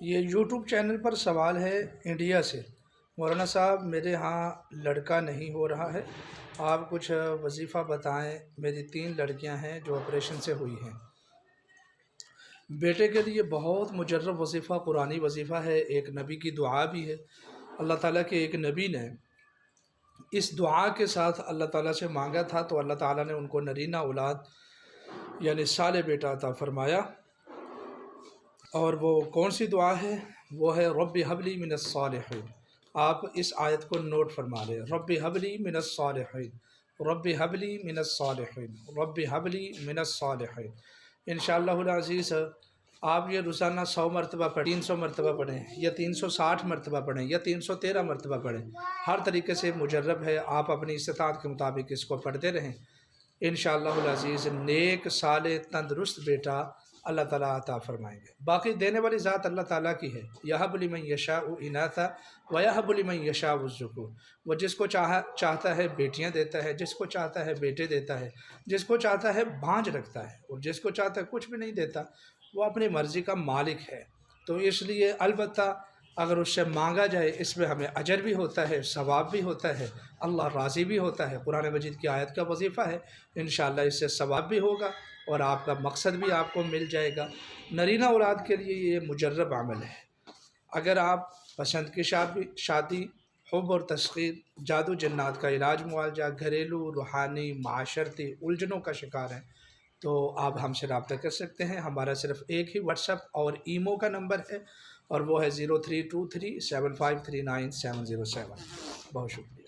یہ YouTube channel پر سوال ہے انڈیا سے۔ مولانا صاحب، میرے ہاں لڑکا نہیں ہو رہا ہے، آپ کچھ وظیفہ بتائیں۔ میری 3 لڑکیاں ہیں جو آپریشن سے ہوئی ہیں۔ بیٹے کے لیے بہت مجرب وظیفہ قرآنی وظیفہ ہے، ایک نبی کی دعا بھی ہے۔ اللہ تعالیٰ کے ایک نبی نے اس دعا کے ساتھ اللہ تعالیٰ سے مانگا تھا، تو اللہ تعالیٰ نے ان کو نرینہ اولاد یعنی صالح بیٹا عطا فرمایا۔ اور وہ کون سی دعا ہے؟ وہ ہے رب حب لی من الصالحین۔ آپ اس آیت کو نوٹ فرما لیں، رب حب لی من الصالحین، رب حب لی من الصالحین، رب حب لی من الصالحین۔ انشاءاللہ العزیز آپ یہ روزانہ 100 مرتبہ پڑھیں، 300 مرتبہ پڑھیں، یا 360 مرتبہ پڑھیں، یا 313 مرتبہ پڑھیں، ہر طریقے سے مجرب ہے۔ آپ اپنی استطاعت کے مطابق اس کو پڑھتے رہیں، انشاءاللہ العزیز نیک صالح تندرست بیٹا اللہ تعالیٰ عطا فرمائیں گے۔ باقی دینے والی ذات اللہ تعالیٰ کی ہے، یہب لمن یشاء اناثا ویہب لمن یشاء الذکور۔ وہ جس کو چاہتا ہے بیٹیاں دیتا ہے، جس کو چاہتا ہے بیٹے دیتا ہے، جس کو چاہتا ہے بھانج رکھتا ہے، اور جس کو چاہتا ہے کچھ بھی نہیں دیتا۔ وہ اپنی مرضی کا مالک ہے، تو اس لیے البتہ اگر اس سے مانگا جائے اس میں ہمیں اجر بھی ہوتا ہے، ثواب بھی ہوتا ہے، اللہ راضی بھی ہوتا ہے۔ قرآن مجید کی آیت کا وظیفہ ہے، انشاءاللہ اس سے ثواب بھی ہوگا اور آپ کا مقصد بھی آپ کو مل جائے گا۔ نرینہ اولاد کے لیے یہ مجرب عمل ہے۔ اگر آپ پسند کی شادی، حب اور تسخیر، جادو جنات کا علاج معالجہ، گھریلو روحانی معاشرتی الجھنوں کا شکار ہیں، تو آپ ہم سے رابطہ کر سکتے ہیں۔ ہمارا صرف ایک ہی واٹس ایپ اور ایمو کا نمبر ہے، اور وہ ہے 03237539 707۔ بہت شکریہ۔